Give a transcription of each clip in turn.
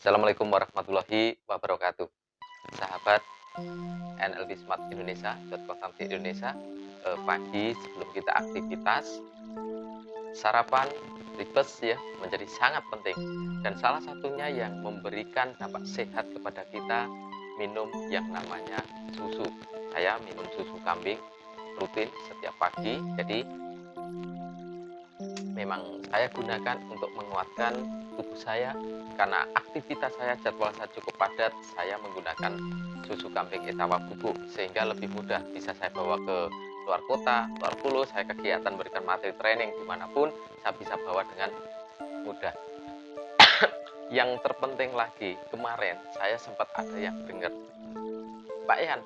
Assalamualaikum warahmatullahi wabarakatuh. Sahabat NLP Smart Indonesia, Konsultansi Indonesia, pagi sebelum kita aktivitas, sarapan, breakfast ya menjadi sangat penting. Dan salah satunya yang memberikan dampak sehat kepada kita minum yang namanya susu. Saya minum susu kambing rutin setiap pagi. Jadi memang saya gunakan untuk menguatkan tubuh saya karena aktivitas saya, jadwal saya cukup padat. Saya menggunakan susu kambing Etawa bubuk sehingga lebih mudah bisa saya bawa ke luar kota, luar pulau. Saya kegiatan berikan materi training dimanapun saya bisa bawa dengan mudah. Yang terpenting lagi, kemarin saya sempat ada yang dengar, Pak Yan,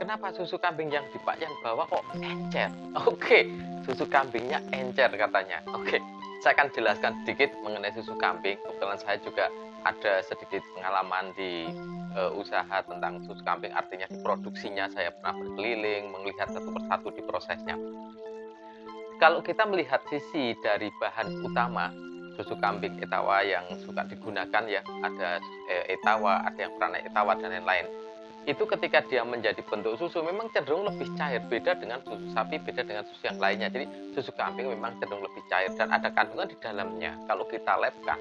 kenapa susu kambing yang di Pak Yan bawa kok encer? Oke, susu kambingnya encer katanya. Oke, saya akan jelaskan sedikit mengenai susu kambing. Kebetulan saya juga ada sedikit pengalaman di usaha tentang susu kambing, artinya di produksinya saya pernah berkeliling, melihat satu persatu di prosesnya. Kalau kita melihat sisi dari bahan utama, susu kambing Etawa yang suka digunakan ya, ada Etawa, ada yang Prana Etawa dan lain-lain. Itu ketika dia menjadi bentuk susu memang cenderung lebih cair, beda dengan susu sapi, beda dengan susu yang lainnya. Jadi susu kambing memang cenderung lebih cair dan ada kandungan di dalamnya. Kalau kita labkan,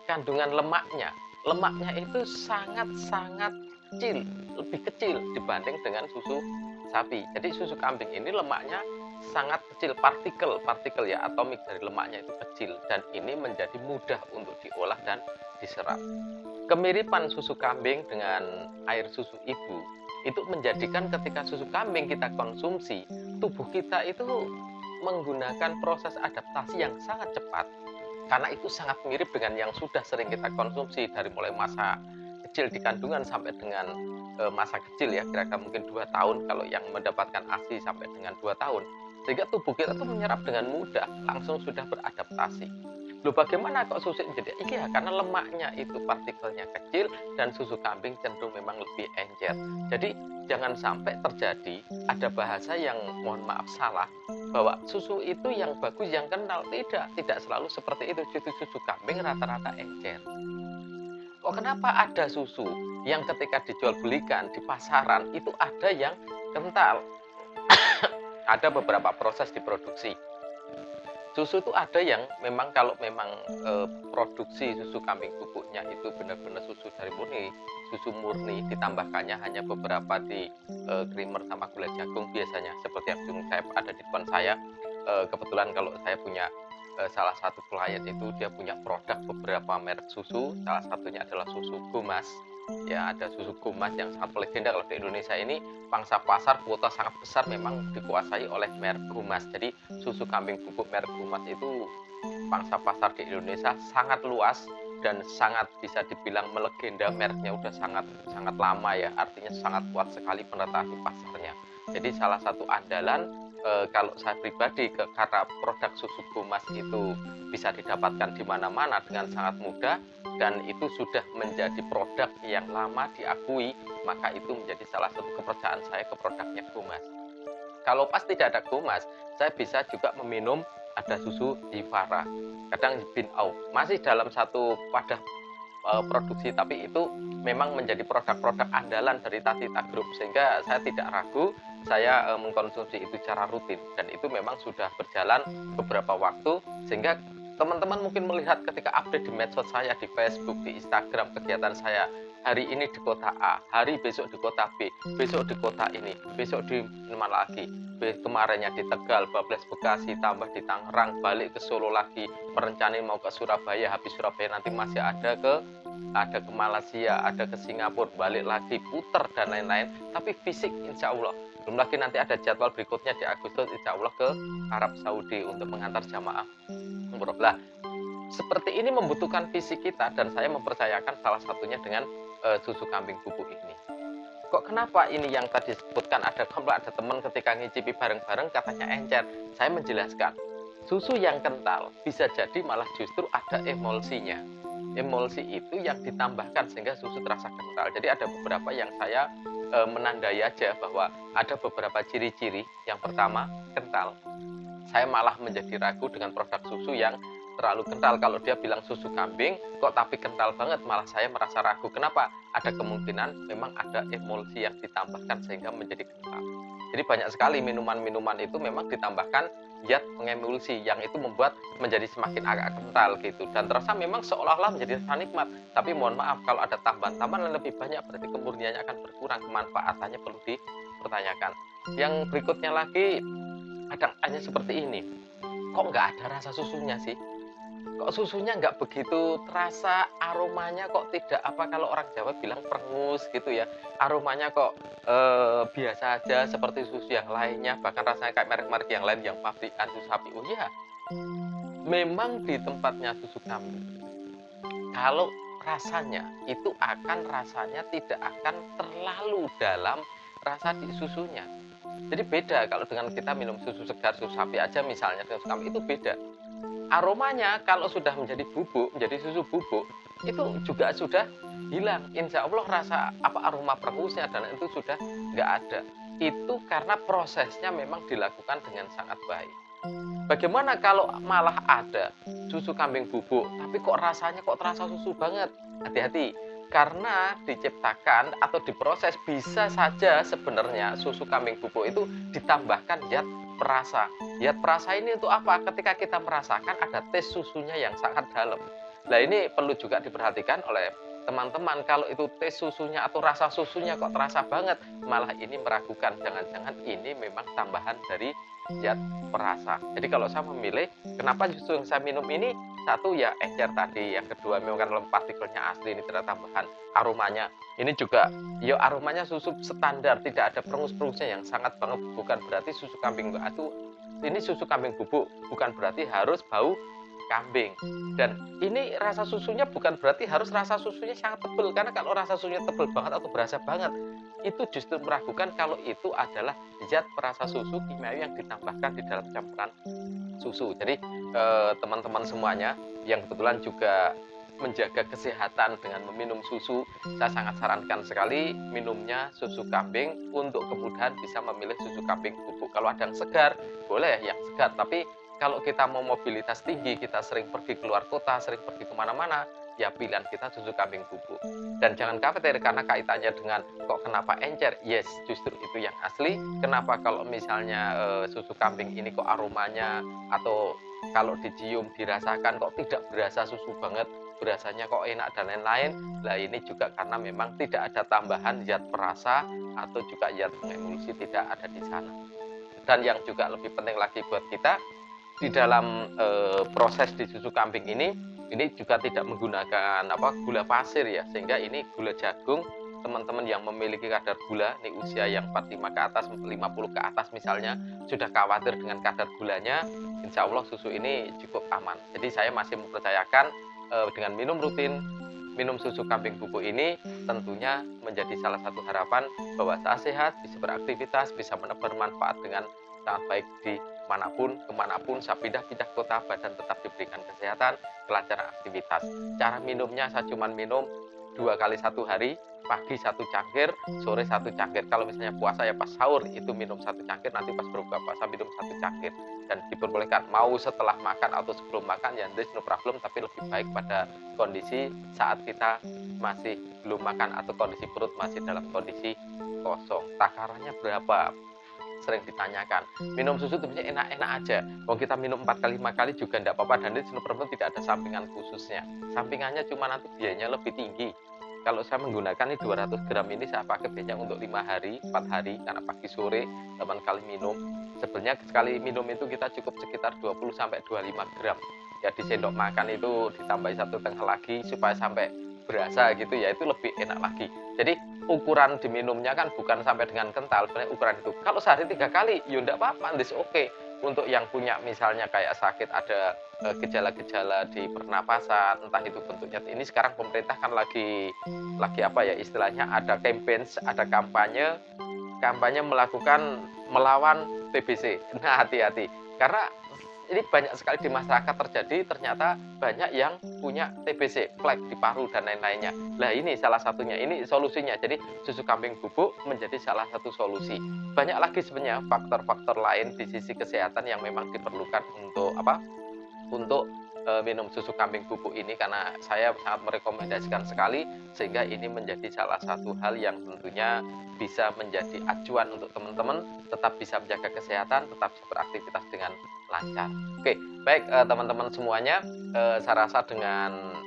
kandungan lemaknya itu sangat-sangat kecil, lebih kecil dibanding dengan susu sapi. Jadi susu kambing ini lemaknya sangat kecil, partikel ya, atomik dari lemaknya itu kecil dan ini menjadi mudah untuk diolah dan diserap. Kemiripan susu kambing dengan air susu ibu itu menjadikan ketika susu kambing kita konsumsi, tubuh kita itu menggunakan proses adaptasi yang sangat cepat. Karena itu sangat mirip dengan yang sudah sering kita konsumsi dari mulai masa kecil di kandungan sampai dengan masa kecil ya, kira-kira mungkin 2 tahun kalau yang mendapatkan ASI sampai dengan 2 tahun. Sehingga tubuh kita tuh menyerap dengan mudah, langsung sudah beradaptasi. Loh bagaimana kok susu jadi? Iya, karena lemaknya itu partikelnya kecil dan susu kambing cenderung memang lebih encer. Jadi jangan sampai terjadi ada bahasa yang mohon maaf salah bahwa susu itu yang bagus, yang kental. Tidak selalu seperti itu. Susu kambing rata-rata encer. Kok kenapa ada susu yang ketika dijual belikan di pasaran itu ada yang kental? Ada beberapa proses diproduksi. Susu itu ada yang memang kalau memang produksi susu kambing bubuknya itu benar-benar susu dari murni, susu murni ditambahkannya hanya beberapa di creamer sama gula jagung biasanya seperti yang saya ada di depan saya. Kebetulan kalau saya punya salah satu klien itu dia punya produk beberapa merek susu, salah satunya adalah susu Gomas. Ya, ada susu Gomas yang sangat legenda kalau di Indonesia ini pangsa pasar kuota sangat besar memang dikuasai oleh merek Gomas. Jadi susu kambing bubuk merek Gomas itu pangsa pasar di Indonesia sangat luas dan sangat bisa dibilang melegenda, mereknya udah sangat sangat lama ya, artinya sangat kuat sekali penetrasi di pasarnya. Jadi salah satu andalan kalau saya pribadi karena produk susu Gomas itu bisa didapatkan di mana-mana dengan sangat mudah dan itu sudah menjadi produk yang lama diakui, maka itu menjadi salah satu kepercayaan saya ke produknya Gomas. Kalau pas tidak ada Gomas, saya bisa juga meminum ada susu Hifara, kadang Bin Auf, masih dalam satu wadah produksi, tapi itu memang menjadi produk-produk andalan dari Tatita Group sehingga saya tidak ragu, saya mengkonsumsi itu secara rutin dan itu memang sudah berjalan beberapa waktu sehingga teman-teman mungkin melihat ketika update di medsos saya, di Facebook, di Instagram kegiatan saya hari ini di kota A, hari besok di kota B, besok di kota ini, besok di mana lagi, kemarinnya di Tegal, Bablas Bekasi, tambah di Tangerang, balik ke Solo lagi, merencanain mau ke Surabaya, habis Surabaya nanti masih ada ke Malaysia, ada ke Singapura, balik lagi, puter dan lain-lain. Tapi fisik insya Allah, belum lagi nanti ada jadwal berikutnya di Agustus insya Allah ke Arab Saudi untuk mengantar jamaah umroh. Lah, seperti ini membutuhkan fisik kita dan saya mempercayakan salah satunya dengan susu kambing bubuk ini. Kok kenapa ini yang tadi disebutkan ada teman ketika ngicipi bareng-bareng katanya encer. Saya menjelaskan, susu yang kental bisa jadi malah justru ada emulsinya. Emulsi itu yang ditambahkan sehingga susu terasa kental. Jadi ada beberapa yang saya menandai aja bahwa ada beberapa ciri-ciri. Yang pertama, kental. Saya malah menjadi ragu dengan produk susu yang terlalu kental. Kalau dia bilang susu kambing kok tapi kental banget, malah saya merasa ragu. Kenapa? Ada kemungkinan memang ada emulsi yang ditambahkan sehingga menjadi kental. Jadi banyak sekali minuman-minuman itu memang ditambahkan zat pengemulsi yang itu membuat menjadi semakin agak kental gitu, dan terasa memang seolah-olah menjadi rasa nikmat. Tapi mohon maaf, kalau ada tambahan-tambahan yang lebih banyak berarti kemurniannya akan berkurang, kemanfaatannya perlu dipertanyakan. Yang berikutnya lagi, kadang tanya seperti ini, kok nggak ada rasa susunya sih? Kok susunya nggak begitu terasa, aromanya kok tidak apa, kalau orang Jawa bilang perengus gitu ya, aromanya kok biasa aja seperti susu yang lainnya, bahkan rasanya kayak merek-merek yang lain yang pabrikan susu sapi. Oh iya, memang di tempatnya susu kambing, kalau rasanya itu rasanya tidak akan terlalu dalam rasa di susunya. Jadi beda kalau dengan kita minum susu segar, susu sapi aja misalnya dengan susu kambing itu beda. Aromanya kalau sudah menjadi bubuk, menjadi susu bubuk, itu juga sudah hilang. Insya Allah rasa aroma perengusnya dan itu sudah nggak ada. Itu karena prosesnya memang dilakukan dengan sangat baik. Bagaimana kalau malah ada susu kambing bubuk, tapi kok rasanya kok terasa susu banget? Hati-hati, karena diciptakan atau diproses bisa saja sebenarnya susu kambing bubuk itu ditambahkan zat perasa. Zat perasa ini untuk apa? Ketika kita merasakan ada tes susunya yang sangat dalam. Nah ini perlu juga diperhatikan oleh teman-teman, kalau itu tes susunya atau rasa susunya kok terasa banget, malah ini meragukan, jangan-jangan ini memang tambahan dari zat perasa. Jadi kalau saya memilih, kenapa susu yang saya minum ini, satu ya encer tadi, yang kedua memang kan partikelnya asli, ini tidak tambahan. Aromanya ini juga ya aromanya susu standar, tidak ada perengus-perengusnya yang sangat banget, bukan berarti susu kambing itu ini susu kambing bubuk, bukan berarti harus bau kambing. Dan ini rasa susunya bukan berarti harus rasa susunya sangat tebal, karena kalau rasa susunya tebal banget atau berasa banget, itu justru meragukan kalau itu adalah zat perasa susu kimiawi yang ditambahkan di dalam campuran susu. Jadi teman-teman semuanya yang kebetulan juga menjaga kesehatan dengan meminum susu, saya sangat sarankan sekali minumnya susu kambing untuk kemudahan bisa memilih susu kambing bubuk. Kalau ada yang segar, boleh yang segar, tapi kalau kita mau mobilitas tinggi, kita sering pergi keluar kota, sering pergi kemana-mana, ya pilihan kita susu kambing bubuk. Dan jangan khawatir karena kaitannya dengan kok kenapa encer, yes justru itu yang asli. Kenapa kalau misalnya susu kambing ini kok aromanya atau kalau dicium dirasakan kok tidak berasa susu banget, berasanya kok enak dan lain-lain. Nah ini juga karena memang tidak ada tambahan zat perasa atau juga zat pengemulsi, tidak ada di sana. Dan yang juga lebih penting lagi buat kita, di dalam proses di susu kambing ini juga tidak menggunakan gula pasir ya, sehingga ini gula jagung. Teman-teman yang memiliki kadar gula ini usia yang 45 ke atas, 50 ke atas misalnya, sudah khawatir dengan kadar gulanya, insya Allah susu ini cukup aman. Jadi saya masih mempercayakan dengan minum rutin, minum susu kambing bubuk ini tentunya menjadi salah satu harapan bahwa saya sehat, bisa beraktivitas, bisa menebar manfaat dengan sangat baik di manapun, kemanapun saya pindah-pindah kota, badan tetap diberikan kesehatan, kelancaran aktivitas. Cara minumnya saya cuma minum 2 kali 1 hari, pagi 1 cangkir, sore 1 cangkir. Kalau misalnya puasa ya pas sahur itu minum 1 cangkir, nanti pas berbuka puasa minum 1 cangkir. Dan diperbolehkan mau setelah makan atau sebelum makan, ya there's no problem, tapi lebih baik pada kondisi saat kita masih belum makan atau kondisi perut masih dalam kondisi kosong. Takarannya berapa? Sering ditanyakan. Minum susu sebenarnya enak-enak aja. Kalau kita minum 4 kali 5 kali juga enggak apa-apa, dan itu sebenarnya tidak ada sampingan khususnya. Sampingannya cuma nanti biayanya lebih tinggi. Kalau saya menggunakan ini 200 gram ini saya pakai biasanya untuk 5 hari, 4 hari, karena pagi sore 8 kali minum. Sebenarnya sekali minum itu kita cukup sekitar 20 sampai 25 gram. Ya di sendok makan itu ditambahi 1,5 lagi supaya sampai berasa gitu ya, itu lebih enak lagi. Jadi ukuran diminumnya kan bukan sampai dengan kental, sebenarnya ukuran itu. Kalau sehari 3 kali, ya enggak apa-apa, this oke. Untuk yang punya misalnya kayak sakit ada gejala-gejala di pernapasan, entah itu bentuknya. Ini sekarang pemerintah kan lagi istilahnya ada campaign, ada kampanye melawan TBC. Nah, hati-hati. Karena ini banyak sekali di masyarakat terjadi, ternyata banyak yang punya TBC, flek di paru dan lain-lainnya. Nah ini salah satunya, ini solusinya. Jadi susu kambing bubuk menjadi salah satu solusi. Banyak lagi sebenarnya faktor-faktor lain di sisi kesehatan yang memang diperlukan untuk minum susu kambing bubuk ini karena saya sangat merekomendasikan sekali, sehingga ini menjadi salah satu hal yang tentunya bisa menjadi acuan untuk teman-teman tetap bisa menjaga kesehatan, tetap bisa beraktivitas dengan lancar. Oke, baik teman-teman semuanya, saya rasa dengan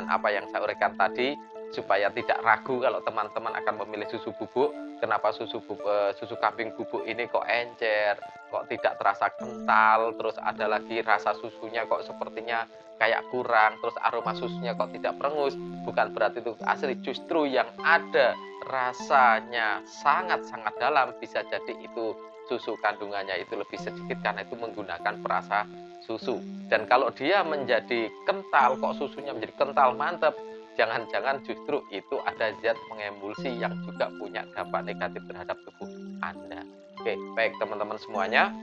apa yang saya uraikan tadi, supaya tidak ragu kalau teman-teman akan memilih susu bubuk, kenapa susu kambing bubuk ini kok encer, kok tidak terasa kental, terus ada lagi rasa susunya kok sepertinya kayak kurang, terus aroma susunya kok tidak perengus, bukan berarti itu asli, justru yang ada rasanya sangat-sangat dalam, bisa jadi itu susu kandungannya itu lebih sedikit karena itu menggunakan perasa susu. Dan kalau dia menjadi kental, kok susunya menjadi kental mantap, jangan-jangan justru itu ada zat pengemulsi yang juga punya dampak negatif terhadap tubuh Anda. Oke, baik teman-teman semuanya,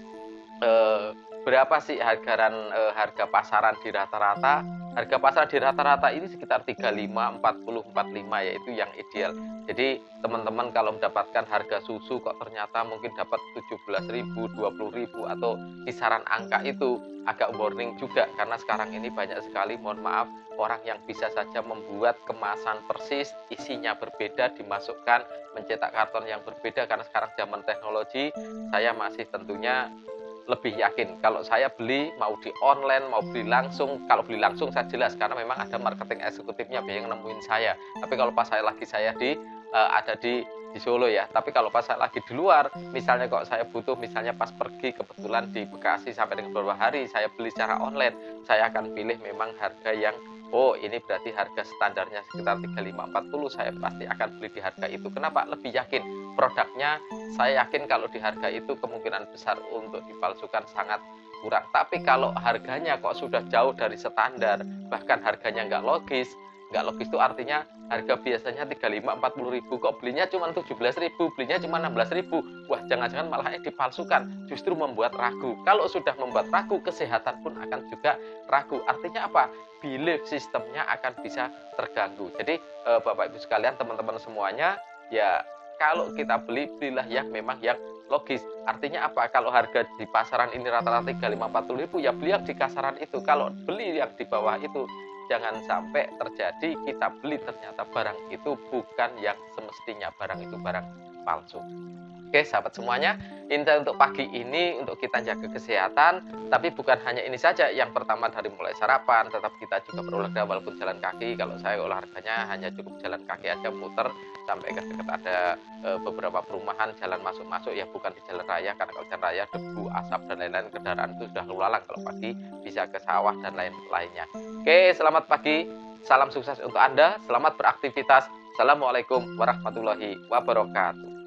berapa sih harga pasaran di rata-rata? Harga pasaran di rata-rata ini sekitar 35, 40, 45, yaitu yang ideal. Jadi teman-teman kalau mendapatkan harga susu kok ternyata mungkin dapat 17.000, 20.000 atau kisaran angka itu agak warning juga, karena sekarang ini banyak sekali, mohon maaf, orang yang bisa saja membuat kemasan persis, isinya berbeda, dimasukkan, mencetak karton yang berbeda, karena sekarang zaman teknologi. Saya masih tentunya lebih yakin kalau saya beli, mau di online, mau beli langsung. Kalau beli langsung saya jelas karena memang ada marketing eksekutifnya yang nemuin saya. Tapi kalau pas saya ada di Solo ya. Tapi kalau pas saya lagi di luar, misalnya kok saya butuh, misalnya pas pergi kebetulan di Bekasi sampai dengan beberapa hari, saya beli secara online, saya akan pilih memang harga yang, oh ini berarti harga standarnya sekitar 35-40, saya pasti akan beli di harga itu. Kenapa? Lebih yakin produknya, saya yakin kalau di harga itu kemungkinan besar untuk dipalsukan sangat kurang. Tapi kalau harganya kok sudah jauh dari standar, bahkan harganya nggak logis itu artinya harga biasanya 35-40 ribu, kok belinya cuma 17.000, belinya cuma 16.000. Wah, jangan-jangan malah dipalsukan, justru membuat ragu. Kalau sudah membuat ragu, kesehatan pun akan juga ragu. Artinya apa? Belief sistemnya akan bisa terganggu. Jadi Bapak Ibu sekalian, teman-teman semuanya, ya kalau kita belilah yang memang yang logis. Artinya apa? Kalau harga di pasaran ini rata-rata 35-40 ribu, ya beli yang di kasaran itu. Kalau beli yang di bawah itu, jangan sampai terjadi kita beli ternyata barang itu bukan yang semestinya, barang itu barang palsu. Oke, sahabat semuanya, inti untuk pagi ini untuk kita jaga kesehatan, tapi bukan hanya ini saja. Yang pertama dari mulai sarapan, tetap kita juga berolahraga walaupun jalan kaki. Kalau saya olahraganya hanya cukup jalan kaki aja, muter sampai ke dekat ada beberapa perumahan, jalan masuk-masuk, ya bukan di jalan raya, karena kalau jalan raya debu, asap dan lain-lain, kendaraan itu sudah lalu lalang. Kalau pagi bisa ke sawah dan lain-lainnya. Oke, selamat pagi, salam sukses untuk Anda, selamat beraktivitas. Assalamualaikum warahmatullahi wabarakatuh.